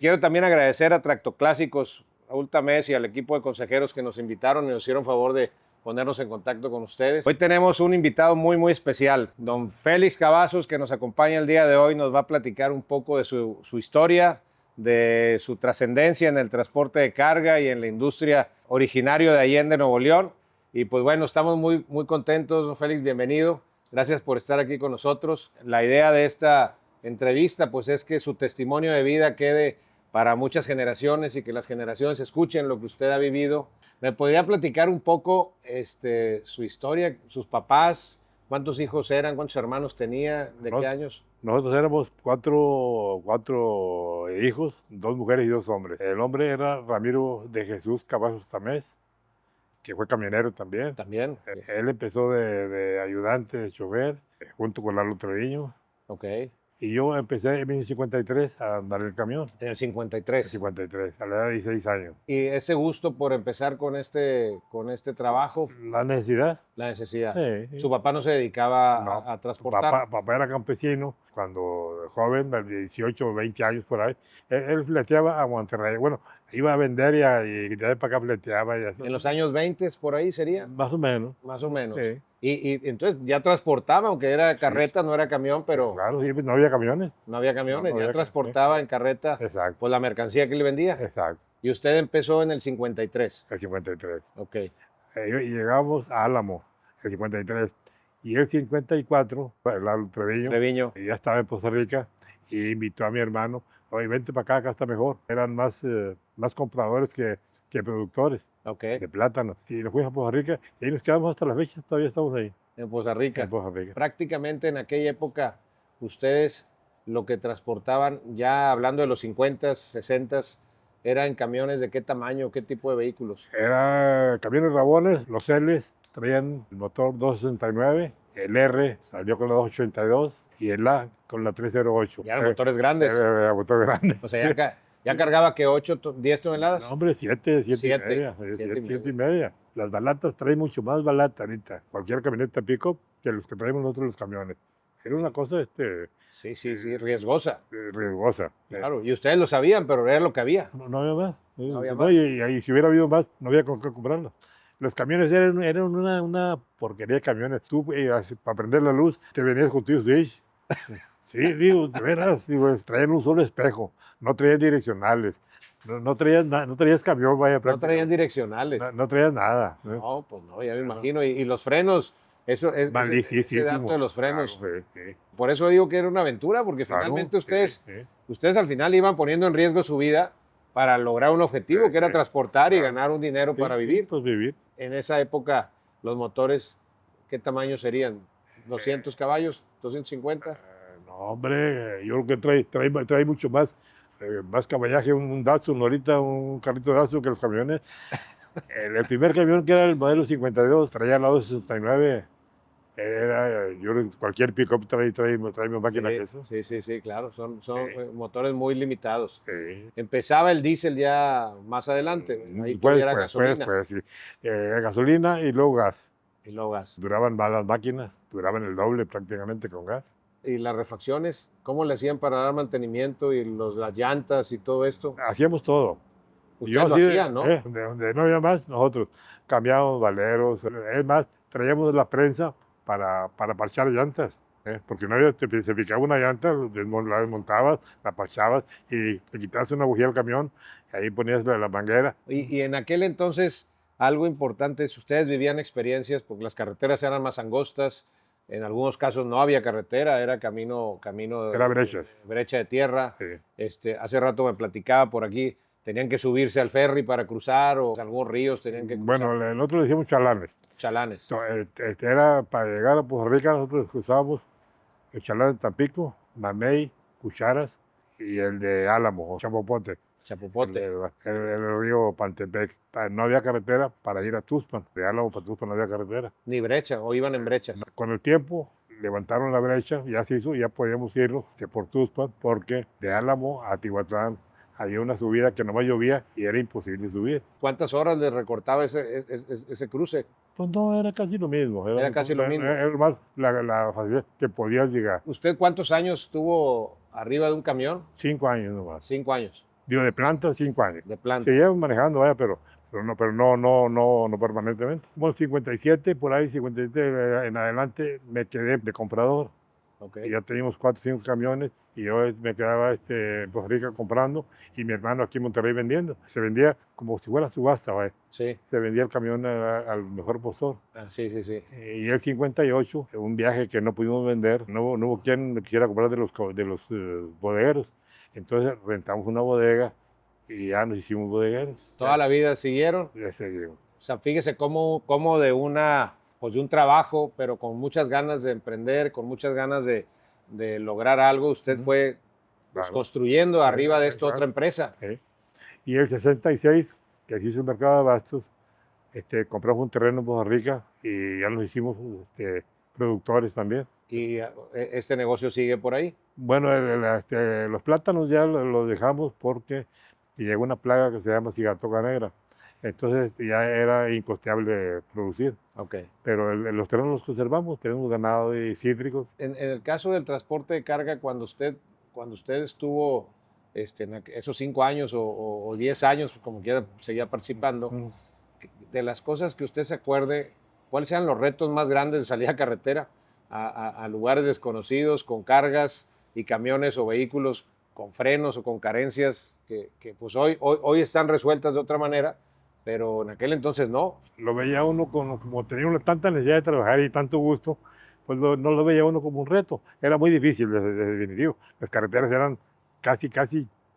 Quiero también agradecer a Tractoclásicos, Raúl Tamés y al equipo de consejeros que nos invitaron y nos hicieron favor de ponernos en contacto con ustedes. Hoy tenemos un invitado muy especial, don Félix Cavazos, que nos acompaña el día de hoy. Nos va a platicar un poco de su historia, de su trascendencia en el transporte de carga y en la industria, originario de Allende, Nuevo León. Y pues bueno, estamos muy contentos, don Félix, bienvenido. Gracias por estar aquí con nosotros. La idea de esta entrevista pues es que su testimonio de vida quede para muchas generaciones y que las generaciones escuchen lo que usted ha vivido. ¿Me podría platicar un poco su historia, sus papás, cuántos hijos eran, cuántos hermanos tenía, de qué años? Nosotros éramos cuatro hijos, 2 mujeres y 2 hombres. El hombre era Ramiro de Jesús Cavazos Tamés, que fue camionero también. También. Él empezó de ayudante, de chofer, junto con Lalo Treviño. Ok. Y yo empecé en 1953 a andar el camión. En el En 53. 53, a la edad de 16 años. Y ese gusto por empezar con este trabajo, La necesidad. la necesidad. Sí. Su papá no se dedicaba No, a transportar. Papá era campesino, cuando joven, de 18 o 20 años por ahí. Él fleteaba a Monterrey. Bueno, iba a vender y de ahí para acá fleteaba. Y así. En los años 20 por ahí sería. Más o menos. Más o menos. Sí. Y entonces ya transportaba, aunque era carreta, no era camión, pero Claro, sí, no había camiones. no había camiones, No ya había transportaba en carreta Exacto. pues la mercancía que le vendía. Exacto, Y usted empezó en el 53. el 53. Ok. Y llegamos a Álamo, el 53. Y el 54, Lalo Treviño, Treviño. y ya estaba en Costa Rica, y invitó a mi hermano, oye, vente para acá está mejor. Eran más compradores que productores Ok. de plátanos. Y nos fuimos a Costa Rica, y ahí nos quedamos hasta la fecha, todavía estamos ahí. En Costa Rica. En Costa Rica. Prácticamente en aquella época, ustedes lo que transportaban, ya hablando de los 50, 60, eran camiones de qué tamaño, qué tipo de vehículos. Era camiones Rabones, los L's traían el motor 269, el R salió con la 282 y el A con la 308. Ya eran motores grandes. Era motor grande. O sea, ya cargaba que 8, 10 toneladas. No, hombre, 7 y Siete. media. Siete y 7 y media. Las balatas traen mucho más balata ahorita. Cualquier camioneta pick-up que los que traemos nosotros los camiones. Era una cosa Sí, riesgosa. riesgosa. Claro, y ustedes lo sabían, pero era lo que había. No había más. No había No, más. y si hubiera habido más, no había con qué comprarlos. Los camiones eran una porquería de camiones. Tú, para prender la luz, te venías con tu switch. Sí, digo, de veras, digo, traían un solo espejo, no traían direccionales, no traías camión, vaya. No traían direccionales. No traías nada. No, pues no, ya me imagino. Y los frenos, eso es ese dato de los frenos. Claro, sí. Por eso digo que era una aventura, porque Claro, finalmente ustedes, sí. ustedes al final iban poniendo en riesgo su vida para lograr un objetivo, que era transportar y claro. ganar un dinero para vivir. Pues vivir. En esa época, los motores, ¿qué tamaño serían? ¿200 caballos? ¿250? No, hombre, yo creo que trae mucho más caballaje un Datsun, ahorita un carrito Datsun que los camiones. El primer camión, que era el modelo 52, traía la 269. Cualquier pick-up trae más máquina que eso. Sí, claro, son motores muy limitados. Sí. Empezaba el diésel ya más adelante, ahí todavía era gasolina. Sí. Gasolina y luego gas. Y luego gas. Duraban más las máquinas, duraban el doble prácticamente con gas. ¿Y las refacciones? ¿Cómo le hacían para dar mantenimiento y las llantas y todo esto? Hacíamos todo. Ustedes lo hacían, ¿no? Donde no había más, nosotros cambiábamos valeros. Es más, traíamos la prensa para parchar llantas. Porque no había, se picaba una llanta, la desmontabas, la parchabas y le quitabas una bujía al camión, y ahí ponías la manguera. Y en aquel entonces, algo importante, si ustedes vivían experiencias, porque las carreteras eran más angostas, en algunos casos no había carretera, era camino Era brechas. brecha de tierra. Sí. Hace rato me platicaba por aquí, tenían que subirse al ferry para cruzar, o algunos ríos tenían que cruzar. Bueno, nosotros le decíamos chalanes. Chalanes. Era para llegar a Costa Rica, nosotros cruzábamos el chalán de Tampico, Mamey, Cucharas y el de Álamo, o Chapopote. Chapopote. El río Pantepec. No había carretera para ir a Tuxpan. De Álamo para Tuxpan no había carretera. Ni brecha, o iban en brechas. Con el tiempo levantaron la brecha, ya se hizo, ya podíamos irnos por Tuxpan, porque de Álamo a Tihuatlán había una subida que nomás llovía y era imposible subir. ¿Cuántas horas les recortaba ese cruce? Pues no, era casi lo mismo. Era casi lo mismo. Era más la facilidad que podías llegar. ¿Usted cuántos años estuvo arriba de un camión? 5 años nomás. 5 años. Digo, de planta, 5 años. De planta. Seguíamos manejando, vaya, pero no permanentemente. Bueno, 57, por ahí, 57 en adelante, me quedé de comprador. Okay. Y ya teníamos 4 o 5 camiones y yo me quedaba en Costa Rica comprando y mi hermano aquí en Monterrey vendiendo. Se vendía como si fuera subasta, ¿vale? Sí. Se vendía el camión al mejor postor. Sí. Y el 58, un viaje que no pudimos vender, no hubo quien quisiera comprar de los bodegueros. Entonces rentamos una bodega y ya nos hicimos bodegueros. ¿Toda la vida siguieron? Ya seguimos. O sea, fíjese cómo de un trabajo, pero con muchas ganas de emprender, con muchas ganas de lograr algo, usted fue Claro. construyendo arriba de esto Claro. otra empresa. Sí. Y el 66, que se hizo el mercado de abastos, compramos un terreno en Costa Rica y ya nos hicimos productores también. ¿Y este negocio sigue por ahí? Bueno, los plátanos ya los dejamos porque llegó una plaga que se llama cigatoca negra. Entonces ya era incosteable producir. Okay. Pero los terrenos los conservamos, tenemos ganado y cítricos. En el caso del transporte de carga, cuando usted estuvo en esos 5 años o 10 años, como quiera, seguía participando, de las cosas que usted se acuerde, ¿cuáles sean los retos más grandes de salir a carretera a lugares desconocidos, con cargas y camiones o vehículos con frenos o con carencias que pues hoy están resueltas de otra manera, pero en aquel entonces no? Lo veía uno como tenía uno tanta necesidad de trabajar y tanto gusto, pues no lo veía uno como un reto. Era muy difícil, definitivo. Las carreteras eran casi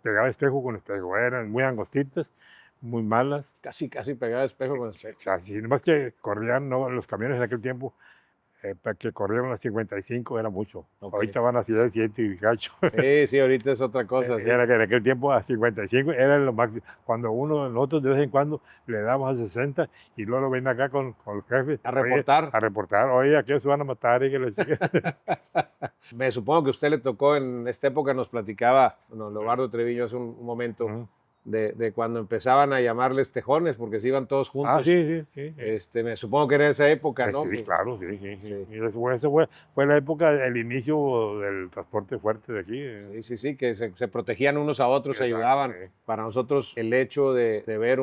pegaba espejo con espejo, eran muy angostitas, muy malas. Casi pegaba espejo con espejo. Casi, nomás que corrían, ¿no? Los camiones en aquel tiempo, para que corrieron a 55 era mucho. Okay. Ahorita van a 100 y cacho. Sí, ahorita es otra cosa. Sí. Era que en aquel tiempo a 55 era lo máximo. Cuando nosotros de vez en cuando le damos a 60 y luego lo ven acá con los jefes. A reportar. A reportar. Oye, aquí se van a matar y que les Me supongo que a usted le tocó en esta época, nos platicaba Leobardo Treviño hace un momento, de cuando empezaban a llamarles tejones porque se iban todos juntos. Ah, sí. Me supongo que era esa época, ¿no? Sí, claro, sí. Y eso fue la época, el inicio del transporte fuerte de aquí. Sí, que se protegían unos a otros, se ayudaban. Para nosotros el hecho de ver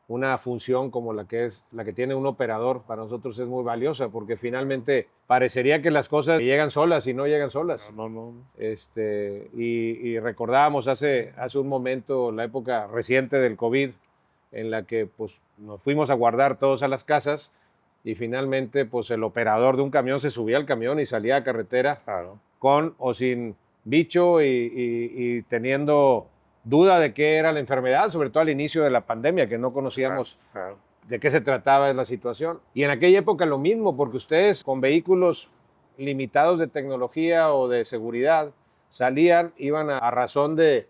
una función como la que tiene un operador, para nosotros es muy valiosa, porque finalmente parecería que las cosas llegan solas y no llegan solas. No. Y recordábamos hace un momento la época reciente del COVID, en la que pues, nos fuimos a guardar todos a las casas y finalmente pues, el operador de un camión se subía al camión y salía a carretera, claro, con o sin bicho y teniendo duda de qué era la enfermedad, sobre todo al inicio de la pandemia, que no conocíamos claro. de qué se trataba la situación. Y en aquella época lo mismo, porque ustedes con vehículos limitados de tecnología o de seguridad salían, iban a razón de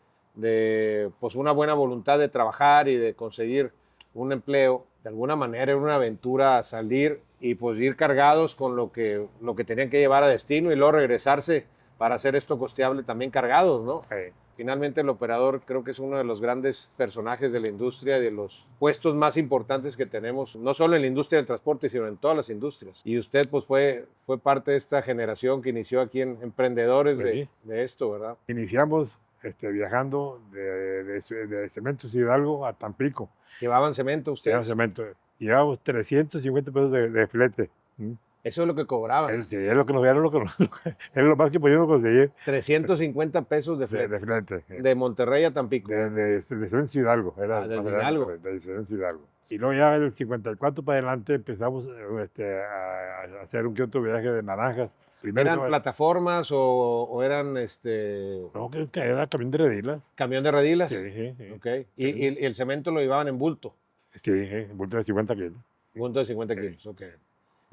pues una buena voluntad de trabajar y de conseguir un empleo. De alguna manera era una aventura salir y pues ir cargados con lo que tenían que llevar a destino y luego regresarse para hacer esto costeable también cargados, ¿no? Sí. Finalmente el operador creo que es uno de los grandes personajes de la industria y de los puestos más importantes que tenemos, no solo en la industria del transporte, sino en todas las industrias. Y usted pues fue parte de esta generación que inició aquí en Emprendedores de esto, ¿verdad? Iniciamos viajando de Cementos Hidalgo a Tampico. ¿Llevaban cemento ustedes? Llevaban cemento. Llevábamos 350 pesos de flete. Eso es lo que cobraban. Sí, es lo que nos dieron, era lo más que podíamos conseguir. 350 pesos de flete. De flete. De Monterrey a Tampico. De Cementos Hidalgo. Era de Hidalgo. De Cementos Hidalgo. Y luego ya del 54 para adelante empezamos a hacer un que otro viaje de naranjas. Primero, ¿eran plataformas o eran No, que era camión de redilas. ¿Camión de redilas? Sí. Okay. Sí. ¿Y el cemento lo llevaban en bulto? Sí, en bulto de 50 kilos. Bulto de 50 kilos, ok.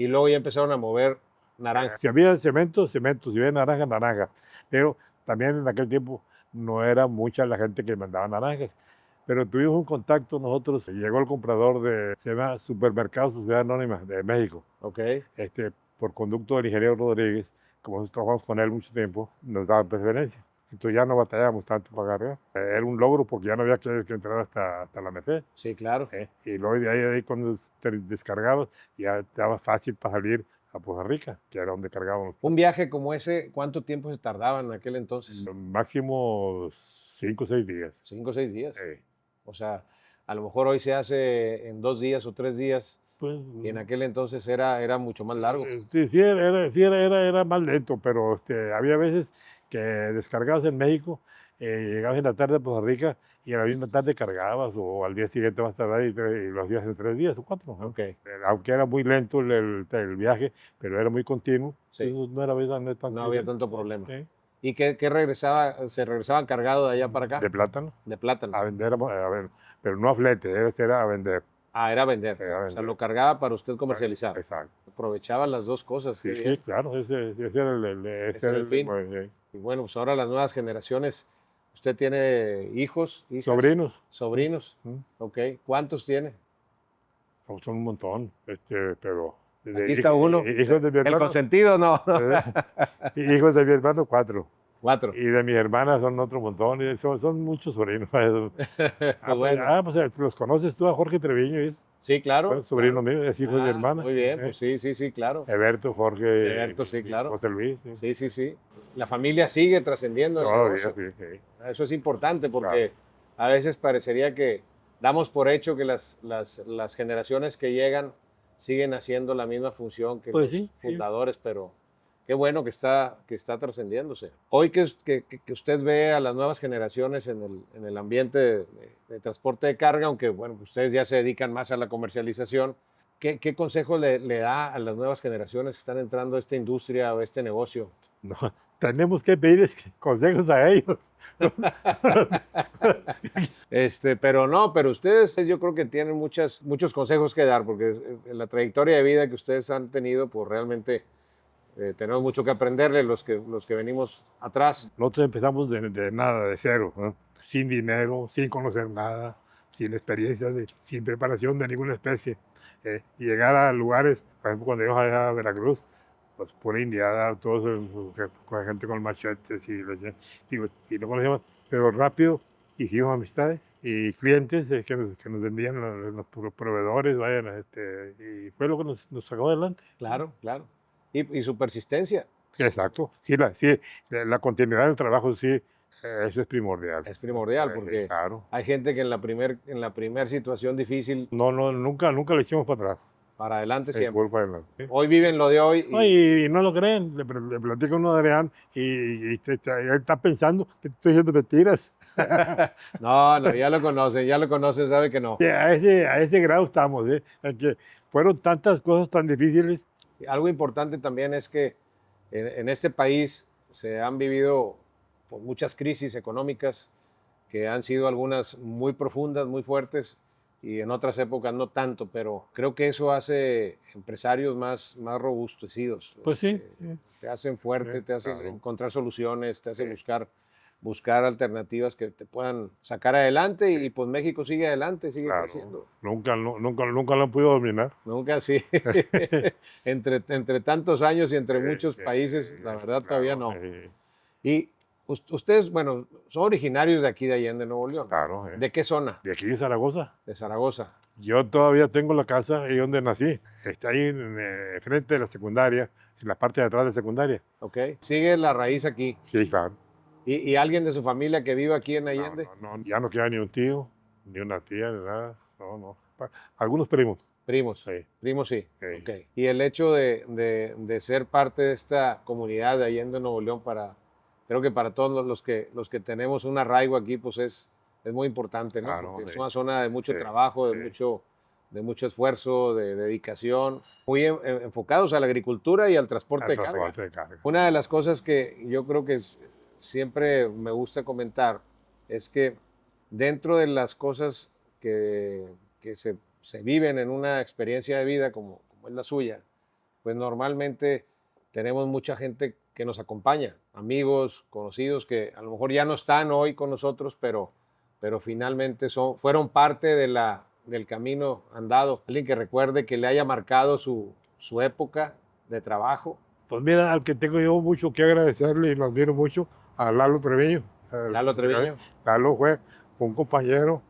Y luego ya empezaron a mover naranjas. Si había cemento, si había naranja. Pero también en aquel tiempo no era mucha la gente que mandaba naranjas. Pero tuvimos un contacto nosotros, llegó el comprador se llama Supermercados Sociedad Anónima de México. Ok. Por conducto del ingeniero Rodríguez, como nosotros trabajamos con él mucho tiempo, nos daban preferencia. Entonces ya no batallábamos tanto para cargar. Era un logro porque ya no había que entrar hasta la Merced. Sí, claro. Y luego de ahí cuando te descargabas, ya estaba fácil para salir a Poza Rica, que era donde cargábamos. Un viaje como ese, ¿cuánto tiempo se tardaba en aquel entonces? Máximo 5 o 6 días. 5 o 6 días. Sí. O sea, a lo mejor hoy se hace en 2 días o 3 días Pues, y en aquel entonces era mucho más largo. sí, era más lento, pero había veces que descargabas en México, llegabas en la tarde a Poza Rica y a la misma tarde cargabas o al día siguiente más tarde y lo hacías en 3 días o 4. ¿no? Ok, Aunque era muy lento el viaje, pero era muy continuo, sí. entonces no era tan No había difícil. tanto problema. Sí. ¿Y qué se regresaban cargado de allá para acá? De plátano, De plátano. a vender, a ver, pero no a flete, era a vender. Ah, era vender. Era O sea, vender. lo cargaba para usted comercializar. Exacto. Aprovechaba las dos cosas. Sí, qué sí, bien. claro, ese era Ese era el fin. bueno, Y bueno, pues ahora las nuevas generaciones, ¿usted tiene hijos, hijas? sobrinos. Sobrinos. Mm. Ok. ¿Cuántos tiene? No, son un montón, pero... Aquí está uno. Hijos de mi El hermano, consentido, no. hijos de mi hermano, 4. 4. Y de mis hermanas son otro montón, y son muchos sobrinos. Pues los conoces tú a Jorge Treviño, ¿es? Sí, claro. Bueno, sobrino claro. mío, es hijo de mi hermana. Muy bien, pues sí, claro. Eberto, Jorge, Eberto, sí, y claro. José Luis. Sí. Sí. La familia sigue trascendiendo el Todavía, negocio. sí. Eso es importante porque a veces parecería que damos por hecho que las generaciones que llegan siguen haciendo la misma función que Pues los sí. fundadores, pero qué bueno que está trascendiéndose. Hoy que usted ve a las nuevas generaciones en el ambiente de transporte de carga, aunque bueno, ustedes ya se dedican más a la comercialización, ¿qué consejo le da a las nuevas generaciones que están entrando a esta industria o a este negocio? No, tenemos que pedirles consejos a ellos. Pero ustedes yo creo que tienen muchos consejos que dar, porque en la trayectoria de vida que ustedes han tenido, pues realmente tenemos mucho que aprenderle los que venimos atrás. Nosotros empezamos de nada, de cero, ¿no? Sin dinero, sin conocer nada, sin experiencia, sin preparación de ninguna especie. Y llegar a lugares, por ejemplo, cuando íbamos allá a Veracruz, pues pura indiada, todos con gente con machetes y no conocíamos, pero rápido hicimos amistades y clientes que nos vendían los proveedores, y fue lo que nos sacó adelante. Claro. Y su persistencia. Exacto. Sí, la continuidad del trabajo, sí, eso es primordial. Es primordial porque Claro. hay gente que en la primer situación difícil, Nunca le echamos para atrás. para adelante siempre. Para adelante. Hoy viven lo de hoy. No, y no lo creen. Le platico uno a Adrián y él está pensando que te estoy diciendo mentiras. No, ya lo conoce, sabe que no. A ese grado estamos, en que fueron tantas cosas tan difíciles. Algo importante también es que en este país se han vivido por muchas crisis económicas que han sido algunas muy profundas, muy fuertes y en otras épocas no tanto, pero creo que eso hace empresarios más robustecidos. Pues sí. Te hacen fuerte, te hace claro. encontrar soluciones, te hace buscar alternativas que te puedan sacar adelante y pues México sigue adelante, sigue Claro. creciendo. Nunca lo han podido dominar. Nunca, sí. entre tantos años y entre muchos países, la verdad todavía no. Y ustedes, bueno, son originarios de aquí de Allende, Nuevo León. Claro. ¿De qué zona? De aquí de Zaragoza. De Zaragoza. Yo todavía tengo la casa ahí donde nací. Está ahí frente de la secundaria, en la parte de atrás de la secundaria. Ok. ¿Sigue la raíz aquí? Sí, claro. ¿Y alguien de su familia que vive aquí en Allende? No, ya no queda ni un tío, ni una tía, ni nada. No. Algunos primos. Primos. Sí. Primos sí. Sí. Ok. Y el hecho de ser parte de esta comunidad de Allende, Nuevo León, creo que para todos los que tenemos un arraigo aquí, pues es muy importante, ¿no? Claro, Porque es sí. una zona de mucho Sí, trabajo, de mucho esfuerzo, de dedicación, muy enfocados a la agricultura y al transporte de carga. Una de las cosas que yo creo que siempre me gusta comentar es que dentro de las cosas que se viven en una experiencia de vida como es la suya, pues normalmente tenemos mucha gente que nos acompaña, amigos, conocidos que a lo mejor ya no están hoy con nosotros, pero finalmente fueron parte del camino andado. Alguien que recuerde que le haya marcado su época de trabajo. Pues mira, al que tengo yo mucho que agradecerle y lo admiro mucho, a Lalo Treviño. Lalo Treviño. Lalo fue un compañero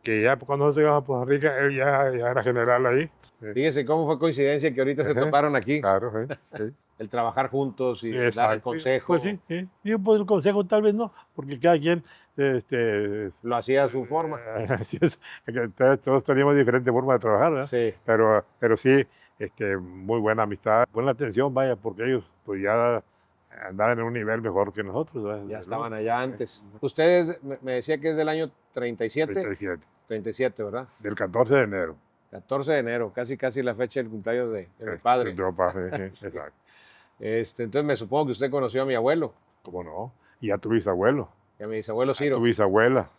que ya cuando nosotros llegamos a Costa Rica, él ya era general ahí. Fíjese cómo fue coincidencia que ahorita se toparon aquí. Claro, sí. El trabajar juntos y dar el Exacto. consejo. Pues sí, sí. Y pues el consejo tal vez no, porque cada quien Lo hacía a su forma. así es, que todos teníamos diferentes formas de trabajar, ¿verdad? Sí. Pero sí, muy buena amistad, buena atención, vaya, porque ellos pues ya andaban en un nivel mejor que nosotros, ¿verdad? Ya ¿no? estaban allá antes. Ustedes, me decía que es del año 37. 37, 37, ¿verdad? del 14 de enero. 14 de enero, casi la fecha del cumpleaños de mi padre. De papá, exacto. Entonces me supongo que usted conoció a mi abuelo, ¿Cómo no? Y a tu bisabuelo, y a mi bisabuelo a Ciro. tu bisabuela.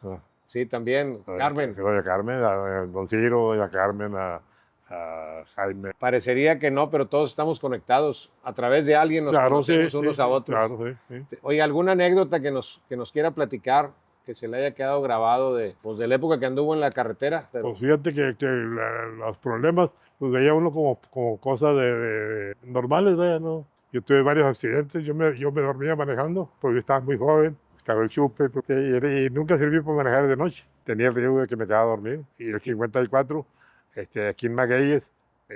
Sí, también, Carmen. Doña Carmen, a don Ciro, doña Carmen, a Jaime. Parecería que no, pero todos estamos conectados. A través de alguien nos Claro, conocemos sí, unos sí, a sí, otros. claro, sí. Oye, ¿alguna anécdota que nos quiera platicar, que se le haya quedado grabado de la época que anduvo en la carretera? Pero, Pues fíjate que los problemas los veía uno como cosas de normales, vaya, ¿no? Yo tuve varios accidentes, yo me dormía manejando, porque yo estaba muy joven, estaba el chupe, y nunca serví para manejar de noche. Tenía el riesgo de que me quedara dormido. Y el 54, aquí en Magueyes,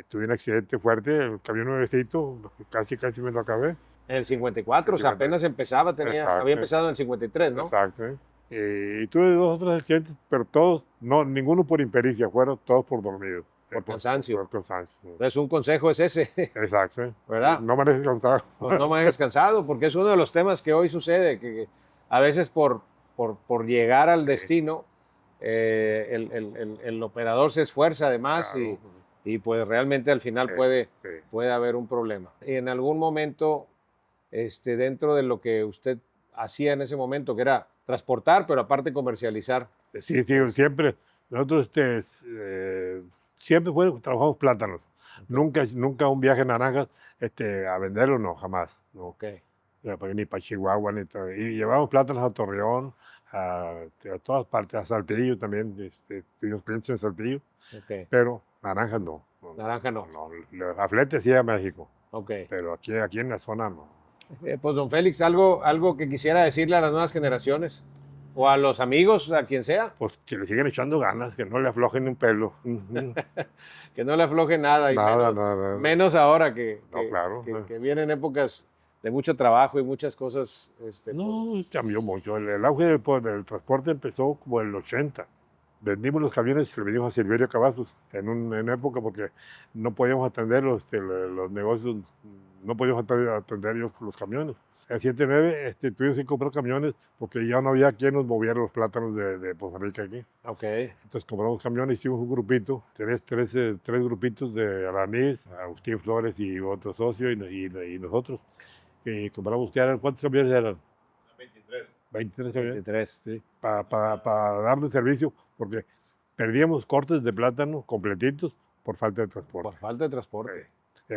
tuve un accidente fuerte, el camión nuevecito, casi me lo acabé. en el 54, o sea, apenas empezaba, Exacto. había empezado en el 53, ¿no? Exacto. Y tuve 2 o 3 accidentes, pero todos, ninguno por impericia, fueron todos por dormido. Por cansancio. Por cansancio. Entonces, un consejo es ese, Exacto. ¿verdad? No manejes cansado. No manejes cansado, porque es uno de los temas que hoy sucede, que a veces por llegar al destino, el operador se esfuerza además Claro. y pues realmente al final Sí. puede haber un problema. Y en algún momento, dentro de lo que usted hacía en ese momento, que era transportar, pero aparte comercializar. Sí, siempre. Nosotros siempre trabajamos plátanos. Nunca un viaje en naranjas a venderlo, no, jamás. No. Ok. Ni para Chihuahua, ni todo. Y llevamos plátanos a Torreón, a todas partes, a Saltillo también, tuvimos clientes en Saltillo, Ok. pero naranjas no. Naranja no. A flete sí a México, Ok. pero aquí en la zona no. Pues don Félix, algo que quisiera decirle a las nuevas generaciones o a los amigos, a quien sea, Pues que le sigan echando ganas, que no le aflojen un pelo. que no le afloje nada y Nada. menos ahora que claro. que vienen épocas de mucho trabajo y muchas cosas. No, cambió mucho. El auge del transporte empezó como en el 80. Vendimos los camiones y le vendimos a Silverio Cavazos en una época porque no podíamos atender los negocios, no podíamos atender los camiones. En 79 tuvimos que comprar camiones porque ya no había quien nos moviera los plátanos de Costa Rica aquí. Ok. Entonces compramos camiones, hicimos un grupito, tres grupitos de Alanís, Agustín Flores y otro socio y nosotros. Y compramos, ¿cuántos camiones eran? 23 camiones. 23. Sí, para darle servicio, porque perdíamos cortes de plátano completitos por falta de transporte. Por falta de transporte.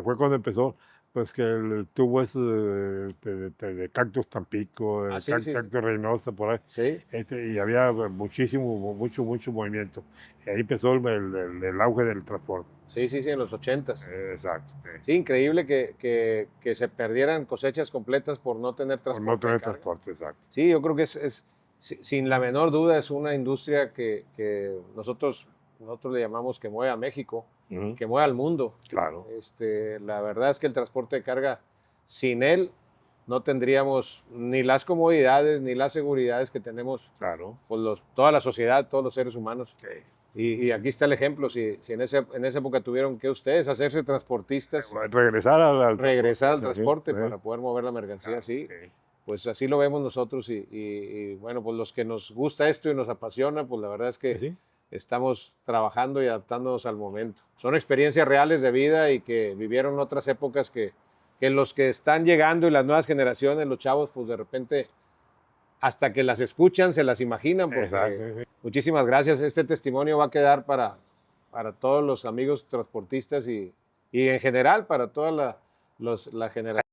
Fue cuando empezó, pues que el tubo ese de Cactus Tampico, de Sí. Cactus Reynosa, por ahí. Sí. Y había mucho movimiento. Y ahí empezó el auge del transporte. Sí, en los 80s. Exacto. Sí, increíble que se perdieran cosechas completas por no tener transporte. Por no tener de carga. transporte, exacto. Sí, yo creo que sin la menor duda, es una industria que nosotros le llamamos que mueve a México, que mueve al mundo. Claro. La verdad es que el transporte de carga, sin él, no tendríamos ni las comodidades ni las seguridades que tenemos, Claro. pues, toda la sociedad, todos los seres humanos. Y aquí está el ejemplo, si en esa época tuvieron que ustedes hacerse transportistas, Regresar al transporte sí. para poder mover la mercancía, sí. Pues así lo vemos nosotros y bueno, pues los que nos gusta esto y nos apasiona, pues la verdad es que Sí. estamos trabajando y adaptándonos al momento. Son experiencias reales de vida y que vivieron otras épocas que los que están llegando y las nuevas generaciones, los chavos, pues de repente, hasta que las escuchan, se las imaginan. Porque Exacto. muchísimas gracias. Este testimonio va a quedar para todos los amigos transportistas y en general para toda la generación.